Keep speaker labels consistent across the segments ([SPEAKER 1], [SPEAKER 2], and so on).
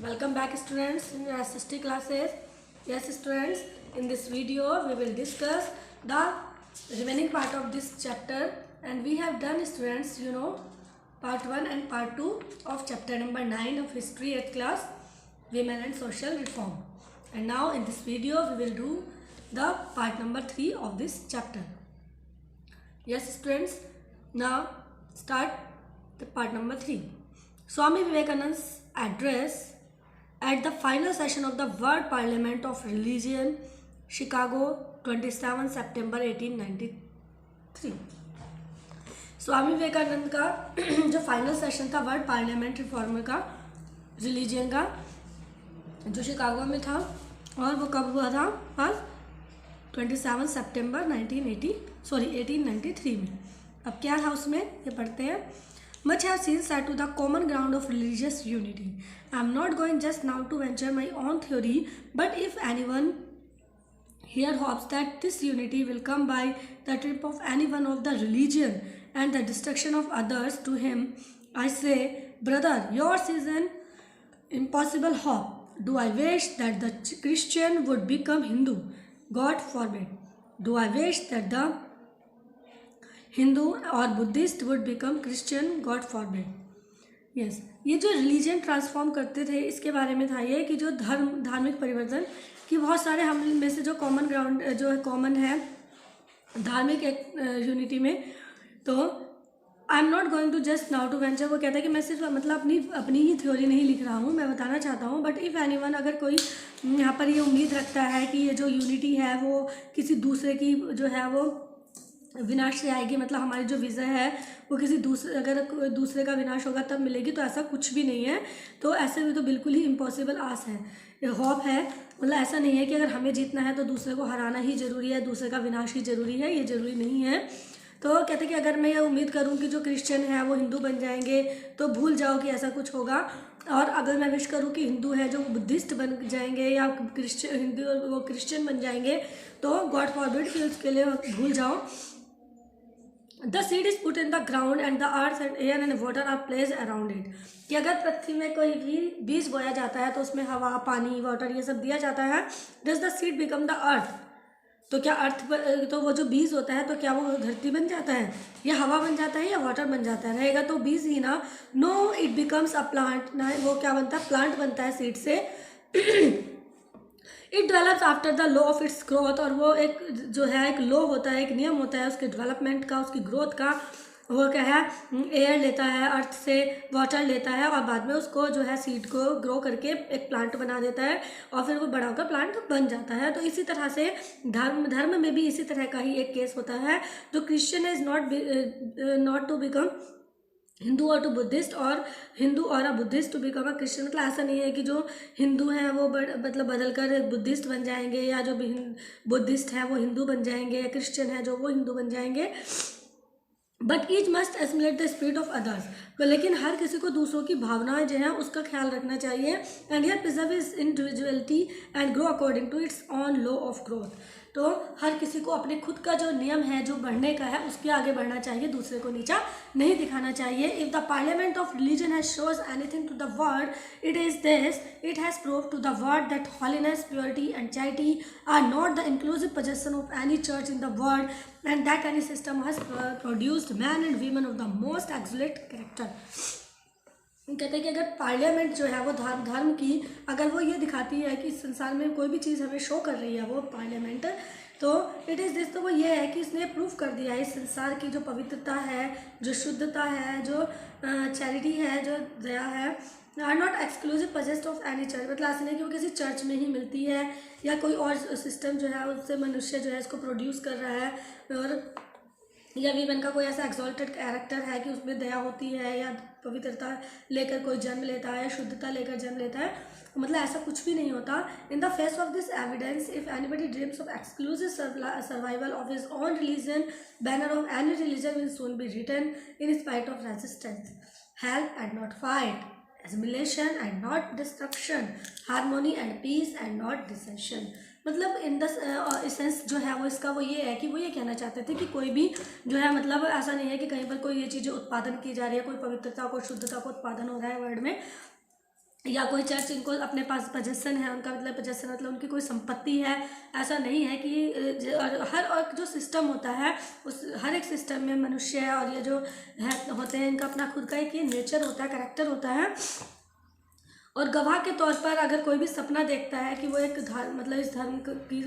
[SPEAKER 1] Welcome back students in your SST classes. Yes students, in this video we will discuss the remaining part of this chapter, and we have done students part 1 and part 2 of chapter number 9 of history 8th class, women and social reform. And now in this video we will do the part number 3 of this chapter. Yes students, now start the part number 3. Swami Vivekananda's address at the final session of the World Parliament of Religion, Chicago, 27 September 1893. Swami Vivekananda का जो final session था world parliament reform का religion का, जो Chicago में था, और वो कब हुआ था? आज 27 सितंबर 1893 में. अब क्या था उसमें, ये पढ़ते हैं. Much has since said to the common ground of religious unity. I am not going just now to venture my own theory, but if anyone here hopes that this unity will come by the trip of any one of the religion and the destruction of others, to him I say, brother, yours is an impossible hope. Do I wish that the Christian would become Hindu? God forbid. Do I wish that the Hindu और Buddhist would become Christian? God forbid. Yes, ये जो religion transform करते थे इसके बारे में था ये कि जो धार्मिक परिवर्तन कि बहुत सारे हम में से जो कॉमन ग्राउंड जो कॉमन है धार्मिक यूनिटी में, तो I am not going to just now to venture. वो कहता है कि मैं सिर्फ मतलब अपनी ही थ्योरी नहीं लिख रहा हूँ, मैं बताना चाहता हूँ. बट इफ़ एनीवन, अगर कोई यहाँ पर ये उम्मीद रखता है कि ये जो यूनिटी है वो किसी दूसरे की जो है वो विनाश से आएगी, मतलब हमारी जो विजय है वो किसी दूसरे, अगर दूसरे का विनाश होगा तब मिलेगी, तो ऐसा कुछ भी नहीं है. तो ऐसे में तो बिल्कुल ही इम्पॉसिबल आस है, होप है. मतलब ऐसा नहीं है कि अगर हमें जीतना है तो दूसरे को हराना ही ज़रूरी है, दूसरे का विनाश ही ज़रूरी है, ये ज़रूरी नहीं है. तो कहते हैं कि अगर मैं ये उम्मीद करूँ कि जो क्रिश्चियन है वो हिंदू बन जाएंगे तो भूल जाओ कि ऐसा कुछ होगा. और अगर मैं विश करूँ कि हिंदू है जो बुद्धिस्ट बन जाएंगे या हिंदू वो क्रिश्चियन बन जाएंगे, तो गॉड फॉरबिड कि उसके लिए भूल जाओ. The seed is put in the ground and the earth and air and water are placed around it. कि अगर पृथ्वी में कोई भी बीज बोया जाता है तो उसमें हवा, पानी, वाटर ये सब दिया जाता है. Does the seed become the earth? तो क्या अर्थ तो वो जो बीज होता है तो क्या वो धरती बन जाता है या हवा बन जाता है या वाटर बन जाता है? रहेगा तो बीज ही ना. No, it becomes a plant. ना वो क्या बनता है? प्लांट बनता है सीड से. It develops after the law of its growth. और वो एक जो है एक लॉ होता है, एक नियम होता है उसके डेवलपमेंट का, उसकी ग्रोथ का. वो क्या है? एयर लेता है, अर्थ से वाटर लेता है और बाद में उसको जो है सीड को ग्रो करके एक प्लांट बना देता है और फिर वो बड़ा होकर प्लांट बन जाता है. तो इसी तरह से धर्म में भी इसी तरह का ही एक केस होता है. जो Christian is not to become Hindu or to Buddhist, or Hindu or a Buddhist to become a Christian. मतलब ऐसा नहीं है कि जो हिंदू हैं वो मतलब बदल कर बुद्धिस्ट बन जाएंगे, या जो बुद्धिस्ट हैं वो हिंदू बन जाएंगे, या क्रिश्चियन है जो वो हिंदू बन जाएंगे. But each must assimilate the spirit of others. लेकिन हर किसी को दूसरों की भावनाएं जो हैं उसका ख्याल रखना चाहिए. And here preserve is individuality and grow according to its own law of growth. तो हर किसी को अपने खुद का जो नियम है जो बढ़ने का है उसके आगे बढ़ना चाहिए, दूसरे को नीचा नहीं दिखाना चाहिए. If the parliament of religion has shows anything to the world, it is this: it has proved to the world that holiness, purity and charity are not the inclusive possession of any church in the world, and that any system has produced men and women of the most excellent character. कहते हैं कि अगर parliament जो है वो धर्म की अगर वो ये दिखाती है कि इस संसार में कोई भी चीज़ हमें शो कर रही है वो पार्लियामेंट, तो इट इज़ दिस, तो वो ये है कि इसने प्रूफ कर दिया है इस संसार की जो पवित्रता है, जो शुद्धता है, जो चैरिटी है, जो दया है, are not exclusive possessed of any church. मतलब ऐसा नहीं कि वो किसी चर्च में ही मिलती है या कोई और सिस्टम जो है उससे मनुष्य जो है इसको प्रोड्यूस कर रहा है, और या वीमन का कोई ऐसा एक्सॉल्टेड कैरेक्टर है कि उसमें दया होती है या पवित्रता लेकर कोई जन्म लेता है या शुद्धता लेकर जन्म लेता है. मतलब ऐसा कुछ भी नहीं होता. In the face of this evidence, if anybody dreams of exclusive survival of his own religion, banner of any religion will soon be written in spite of resistance. Help and not fight, assimilation and not destruction, harmony and peace and not dissension. मतलब in the sense जो है वो इसका वो ये है कि वो ये कहना चाहते थे कि कोई भी जो है मतलब ऐसा नहीं है कि कहीं पर कोई ये चीज़ें उत्पादन की जा रही है, कोई पवित्रता को शुद्धता को उत्पादन हो रहा है वर्ल्ड में, या कोई चर्च इनको अपने पास पजेशन है, उनका मतलब पजेशन मतलब उनकी कोई संपत्ति है, ऐसा नहीं है कि हर और जो सिस्टम होता है उस हर एक सिस्टम में मनुष्य है और ये जो है होते हैं इनका अपना खुद का एक ये नेचर होता है, करैक्टर होता है। और गवाह के तौर पर अगर कोई भी सपना देखता है कि वो एक धर्म मतलब इस धर्म की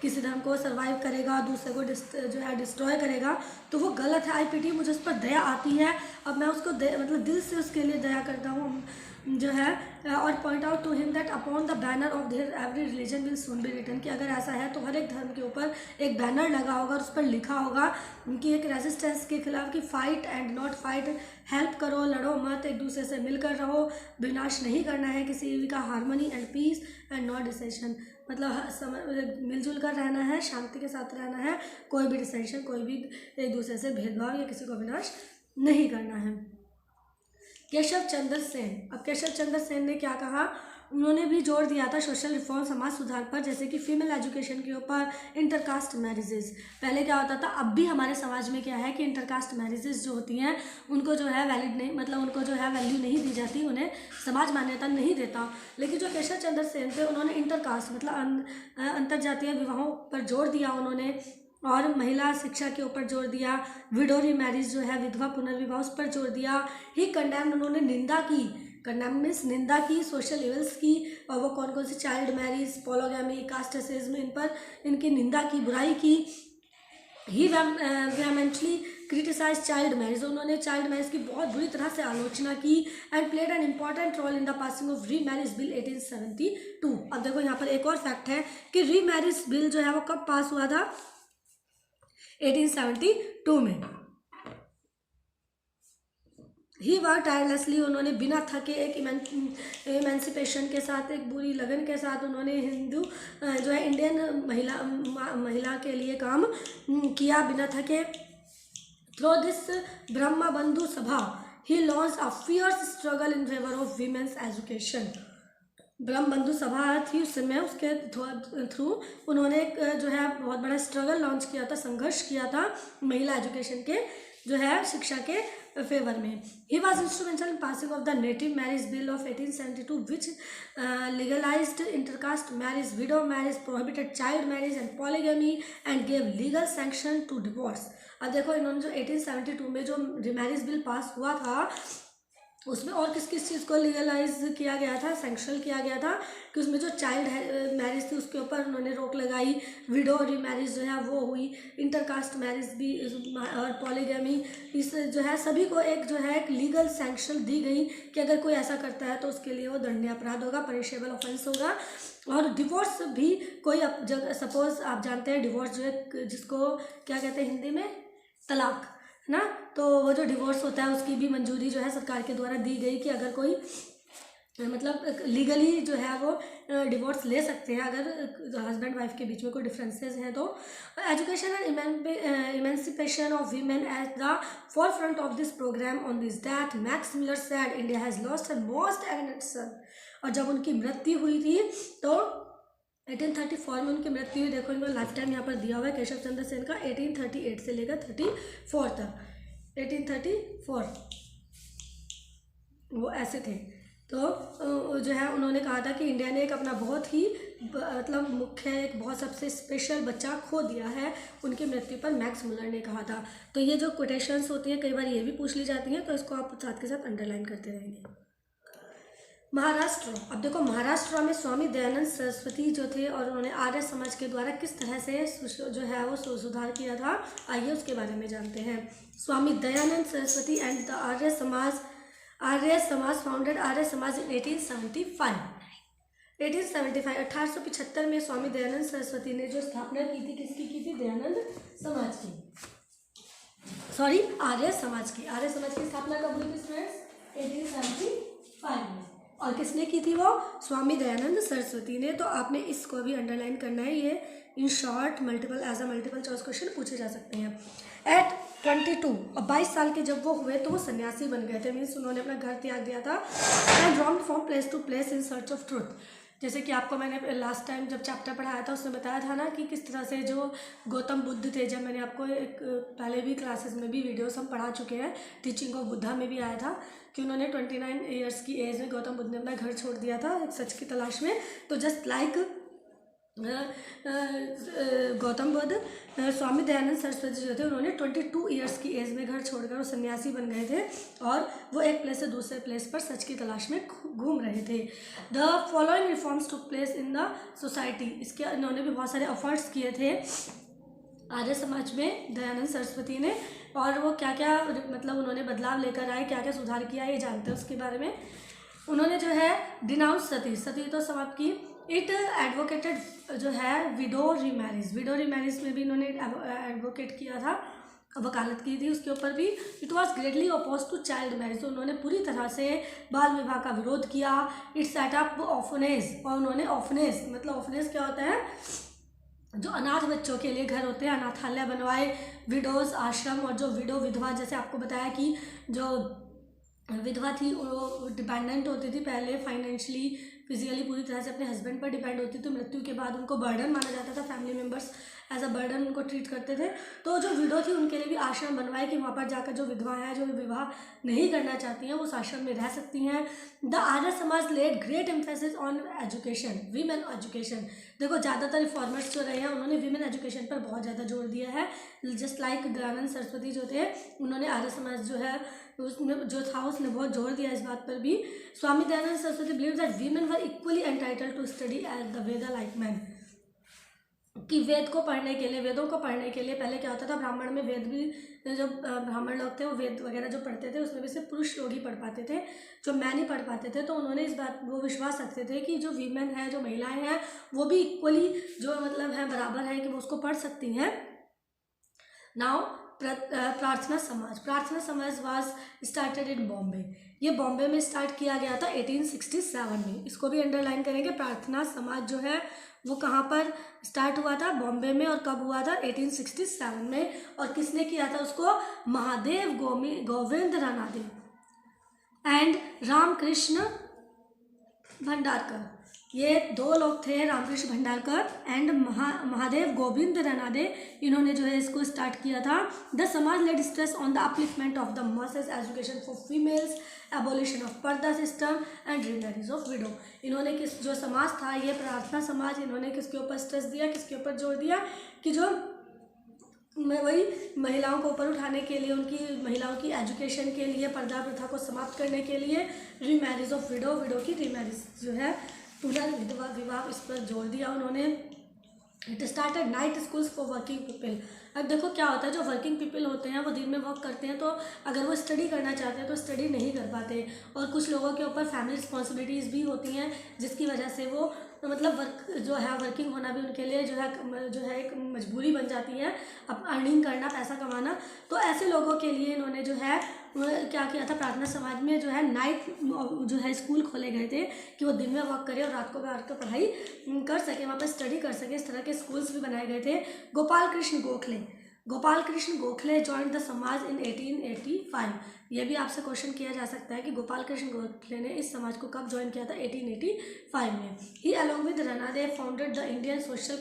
[SPEAKER 1] किसी धर्म को सर्वाइव करेगा, दूसरे को जो है डिस्ट्रॉय करेगा, तो वो गलत है। आईपीटी मुझे उस पर दया आती है, अब मैं उसको मतलब दिल से उसके लिए दया करता हूँ जो है। और point out to him that upon the banner of their every religion will soon be written, कि अगर ऐसा है तो हर एक धर्म के ऊपर एक बैनर लगा होगा और उस पर लिखा होगा कि एक रेजिस्टेंस के खिलाफ कि fight and not fight, help करो, लड़ो मत, एक दूसरे से मिलकर रहो, विनाश नहीं करना है किसी का, harmony and peace and not dissension, मतलब मिलजुल कर रहना है, शांति के साथ रहना है, कोई भी डिसेशन, कोई भी एक दूसरे से भेदभाव या किसी को विनाश नहीं करना है। केशव चंद्र सेन, अब केशव चंद्र सेन ने क्या कहा, उन्होंने भी जोर दिया था सोशल रिफॉर्म, समाज सुधार पर, जैसे कि फीमेल एजुकेशन के ऊपर, इंटरकास्ट मैरिजेस। पहले क्या होता था, अब भी हमारे समाज में क्या है कि इंटरकास्ट मैरिजेस जो होती हैं उनको जो है वैलिड नहीं, मतलब उनको जो है वैल्यू नहीं दी जाती, उन्हें समाज मान्यता नहीं देता। लेकिन जो केशव चंद्र सेन थे उन्होंने इंटरकास्ट मतलब अंतरजातीय विवाहों पर जोर दिया उन्होंने, और महिला शिक्षा के ऊपर जोर दिया, विडोरी मैरिज जो है विधवा पुनर्विवाह उस पर जोर दिया। ही कंडेम, उन्होंने निंदा की, कंडेम मीन्स निंदा की, सोशल इवल्स की, और वो कौन कौन सी child marriage, polygamy, caste racism, इन पर इनकी निंदा की, बुराई की। He vehemently criticise child marriage, उन्होंने चाइल्ड मैरिज की बहुत बुरी तरह से आलोचना की। And played an important role in the passing of remarriage bill 1872। अब देखो यहाँ पर एक और फैक्ट है कि री मैरिज बिल जो है वो कब पास हुआ था, 1872 में। ही वर्क टायरलेसली, उन्होंने बिना थके एक इमेंसिपेशन के साथ, एक बुरी लगन के साथ उन्होंने हिंदू जो है इंडियन महिला के लिए काम किया बिना थके। Through this Brahmo Bandhu Sabha he launch a fierce struggle in favour of women's education. Brahmo Bandhu सभा थी उस समय, उसके थ्रू उन्होंने एक जो है बहुत बड़ा स्ट्रगल लॉन्च किया था, संघर्ष किया था महिला एजुकेशन के जो है शिक्षा के फेवर में। He was instrumental in passing of the native marriage bill of 1872 which legalised intercaste marriage, widow marriage, prohibited child marriage and polygamy and gave legal sanction to divorce. अब देखो इन्होंने जो 1872 में जो मैरिज बिल पास हुआ था उसमें और किस किस चीज़ को लीगलाइज किया गया था, सैंक्शन किया गया था, कि उसमें जो चाइल्ड मैरिज थी उसके ऊपर उन्होंने रोक लगाई, विडो मैरिज जो है वो हुई, इंटरकास्ट मैरिज भी और पॉलीगैमी, इस जो है सभी को एक जो है एक लीगल सैंक्शन दी गई कि अगर कोई ऐसा करता है तो उसके लिए वो दंडनीय अपराध होगा, पनिशेबल ऑफेंस होगा। और डिवोर्स भी कोई सपोज आप जानते हैं डिवोर्स जो है जिसको क्या कहते हैं हिंदी में, तलाक ना, तो वो जो डिवोर्स होता है उसकी भी मंजूरी जो है सरकार के द्वारा दी गई कि अगर कोई मतलब लीगली जो है वो डिवोर्स ले सकते हैं अगर हस्बैंड वाइफ के बीच में कोई डिफरेंसेस हैं तो। Education and emancipation of women at the forefront of this programme on this that Max Muller said India has lost her most eminent son. और जब उनकी मृत्यु हुई थी तो 1834 में उनकी मृत्यु हुई। देखो इनका लाइफ टाइम यहाँ पर दिया हुआ है केशव चंद्र सेन का 1838 से लेकर 34 तक। 1834 वो ऐसे थे। तो जो है उन्होंने कहा था कि इंडिया ने एक अपना बहुत ही मतलब मुख्य एक बहुत सबसे स्पेशल बच्चा खो दिया है उनकी मृत्यु पर, मैक्स मुलर ने कहा था। तो ये जो कोटेशंस होती हैं कई बार ये भी पूछ ली जाती हैं, तो इसको आप साथ के साथ अंडरलाइन करते रहेंगे। महाराष्ट्र, अब देखो महाराष्ट्र में स्वामी दयानंद सरस्वती जो थे और उन्होंने आर्य समाज के द्वारा किस तरह से जो है वो सुधार किया था, आइए उसके बारे में जानते हैं। स्वामी दयानंद सरस्वती एंड द आर्य समाज फाउंडेड आर्य समाज इन 1875। 1875 में स्वामी दयानंद सरस्वती ने जो स्थापना की थी, किसकी की थी, दयानंद समाज की, सॉरी आर्य समाज की। आर्य समाज की स्थापना कब हुई थी स्टूडेंट्स, 1875 में। और किसने की थी, वो स्वामी दयानंद सरस्वती ने। तो आपने इसको भी अंडरलाइन करना है, ये in short multiple choice question पूछे जा सकते हैं। एट 22 और 22 साल के जब वो हुए तो वो सन्यासी बन गए थे, मीन्स उन्होंने अपना घर त्याग दिया था। And roamed from place to place in search of truth. जैसे कि आपको मैंने लास्ट टाइम जब चैप्टर पढ़ाया था उसमें बताया था ना कि किस तरह से जो गौतम बुद्ध थे, जब मैंने आपको एक पहले भी क्लासेस में भी वीडियोस हम पढ़ा चुके हैं, टीचिंग ऑफ बुद्धा में भी आया था कि उन्होंने 29 ईयर्स की एज में गौतम बुद्ध ने अपना घर छोड़ दिया था एक सच की तलाश में। तो जस्ट लाइक गौतम बुद्ध, स्वामी दयानंद सरस्वती जो थे उन्होंने 22 ईयर्स की एज में घर छोड़कर वो सन्यासी बन गए थे और वो एक प्लेस से दूसरे प्लेस पर सच की तलाश में घूम रहे थे। The following reforms took place in the society, इसके इन्होंने भी बहुत सारे एफर्ट्स किए थे आर्य समाज में दयानंद सरस्वती ने, और वो क्या क्या मतलब उन्होंने बदलाव लेकर आए, क्या क्या सुधार किया, ये जानते हैं उसके बारे में। उन्होंने जो है डिनाउंस सती, सती तो समाप्त की। इट एडवोकेटेड जो है विडो रीमैरिज में भी इन्होंने एडवोकेट किया था, वकालत की थी उसके ऊपर भी। It was greatly oppose to child marriage, तो उन्होंने पूरी तरह से बाल विवाह का विरोध किया। इट सेटअप ऑर्फनेज, और उन्होंने ऑर्फनेज मतलब ऑर्फनेज क्या होता है, जो अनाथ बच्चों के लिए घर होते हैं, अनाथालय बनवाए, विडोज आश्रम, और जो विडो विधवा, जैसे आपको बताया कि जो विधवा थी वो डिपेंडेंट होती थी पहले फाइनेंशियली, फिजिकली पूरी तरह से अपने हस्बैंड पर डिपेंड होती थी। मृत्यु के बाद उनको बर्डन माना जाता था, family members as a burden उनको ट्रीट करते थे। तो जो विडो थी उनके लिए भी आश्रम बनवाए कि वहाँ पर जाकर जो विधवा है, जो विवाह नहीं करना चाहती हैं, वो उस आश्रम में रह सकती हैं। The Arya Samaj laid great emphasis on education, women education. देखो ज़्यादातर रिफॉर्मर्स जो रहे हैं उन्होंने वीमेन एजुकेशन पर बहुत ज़्यादा जोर दिया है। जस्ट लाइक दयानंद सरस्वती जो थे उन्होंने आर्य समाज जो है उसमें जो था उसने बहुत जोर दिया इस बात पर भी। Swami Dayanand Saraswati believe that women were equally entitled to study as the Veda like man, कि वेद को पढ़ने के लिए, वेदों को पढ़ने के लिए पहले क्या होता था, ब्राह्मण में वेद भी, जो ब्राह्मण लोग थे वो वेद वगैरह जो पढ़ते थे उसमें भी सिर्फ पुरुष लोग ही पढ़ पाते थे, जो मैन ही पढ़ पाते थे। तो उन्होंने इस बात वो विश्वास रखते थे कि जो वीमेन है, जो महिलाएं हैं, वो भी इक्वली जो मतलब है बराबर है कि वो उसको पढ़ सकती हैं। नाउ प्रार्थना समाज वाज स्टार्टेड इन बॉम्बे, ये बॉम्बे में स्टार्ट किया गया था 1867 में। इसको भी अंडरलाइन करेंगे, प्रार्थना समाज जो है वो कहाँ पर स्टार्ट हुआ था, बॉम्बे में। और कब हुआ था, 1867 में। और किसने किया था उसको, महादेव गोविंद रानादे एंड रामकृष्ण भंडारकर, ये दो लोग थे, रामकृष्ण भंडारकर एंड महादेव गोविंद रानादे, इन्होंने जो है इसको स्टार्ट किया था। The Samaj laid stress on the upliftment of the masses, education for females, abolition of purdah system and remarriage of widow. इन्होंने किस जो समाज था ये प्रार्थना समाज, इन्होंने किसके ऊपर स्ट्रेस दिया, किसके ऊपर जोर दिया कि जो वही महिलाओं को ऊपर उठाने के लिए, उनकी महिलाओं की एजुकेशन के लिए, पर्दा प्रथा को समाप्त करने के लिए, रीमैरिज ऑफ विडो, विडो की रीमैरिज जो है पुनर्विधवा विवाह, इस पर जोर दिया उन्होंने। It started night schools for working people. अब देखो क्या होता है, जो वर्किंग पीपल होते हैं वो दिन में वर्क करते हैं, तो अगर वो स्टडी करना चाहते हैं तो स्टडी नहीं कर पाते, और कुछ लोगों के ऊपर फैमिली रिस्पॉन्सिबिलिटीज़ भी होती हैं जिसकी वजह से वो मतलब वर्क जो है, वर्किंग होना भी उनके लिए जो है एक मजबूरी बन जाती है, अब अर्निंग करना, पैसा कमाना। तो ऐसे लोगों के लिए इन्होंने जो है क्या किया था, प्रार्थना समाज में जो है नाइट जो है स्कूल खोले गए थे कि वो दिन में वर्क करे और रात को बैठ कर पढ़ाई कर सके, वहाँ पर स्टडी कर सके। इस तरह के स्कूल्स भी बनाए गए थे। गोपाल कृष्ण गोखले जॉइंड द समाज इन 1885। ये भी आपसे क्वेश्चन किया जा सकता है कि गोपाल कृष्ण गोखले ने इस समाज को कब ज्वाइन किया था, 1885 में। He along with Ranade founded the Indian social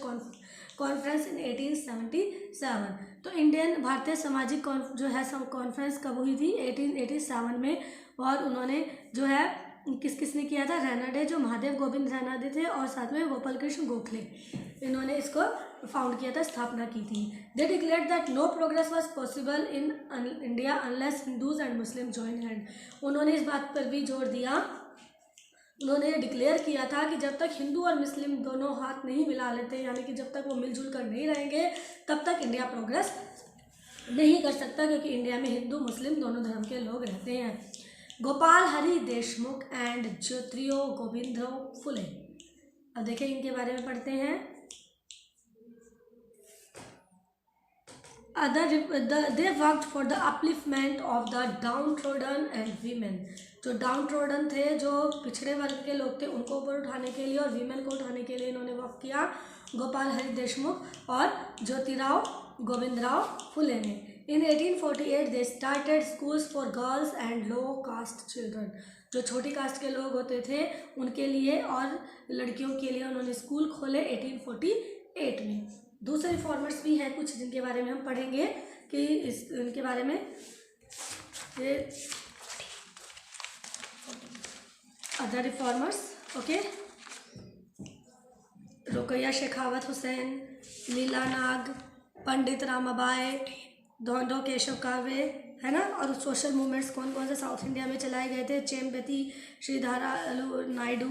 [SPEAKER 1] conference in 1877। तो इंडियन भारतीय सामाजिक जो है कॉन्फ्रेंस कब हुई थी, 1887 में। और उन्होंने जो है किसने किया था, रानाडे, जो महादेव गोविंद रानाडे थे, और साथ में गोपाल कृष्ण गोखले, इन्होंने इसको फाउंड किया था, स्थापना की थी। They declared that no progress was possible in India unless Hindus and Muslim join hand. उन्होंने इस बात पर भी जोर दिया, उन्होंने डिक्लेयर किया था कि जब तक हिंदू और मुस्लिम दोनों हाथ नहीं मिला लेते, यानी कि जब तक वो मिलजुल कर नहीं रहेंगे, तब तक इंडिया प्रोग्रेस नहीं कर सकता, क्योंकि इंडिया में हिंदू मुस्लिम दोनों धर्म के लोग रहते हैं। गोपाल हरि देशमुख एंड ज्योतिराव गोविंदराव फुले। अब देखिए इनके बारे में पढ़ते हैं। They worked for the upliftment of the downtrodden and women। जो डाउनट्रोडन थे, जो पिछड़े वर्ग के लोग थे, उनको ऊपर उठाने के लिए और वीमेन को उठाने के लिए इन्होंने वर्क किया, गोपाल हरि देशमुख और ज्योतिराव गोविंदराव फुले ने। In 1848 they started schools for girls and low caste children. जो छोटी कास्ट के लोग होते थे उनके लिए और लड़कियों के लिए उन्होंने स्कूल खोले 1848 में। दूसरे रिफॉर्मर्स भी हैं कुछ जिनके बारे में हम पढ़ेंगे कि इनके बारे में, ये other reformers, okay. Rukaiya Sakhawat Hussain, Leela Nag, Pandit Ramabai, Dhondo Keshav Karve, है ना। और सोशल मूवमेंट्स कौन कौन से साउथ इंडिया में चलाए गए थे, चेम्बेती, श्रीधारा नायडू,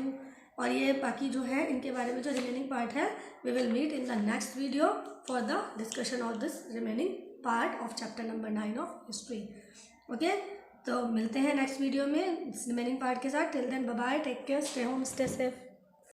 [SPEAKER 1] और ये बाकी जो है इनके बारे में जो रिमेनिंग पार्ट है we will meet in the next video for the discussion of this remaining part of chapter number 9 ऑफ हिस्ट्री, ओके। तो मिलते हैं नेक्स्ट वीडियो में रिमेनिंग पार्ट के साथ। Till then bye bye, take care, stay home, stay safe.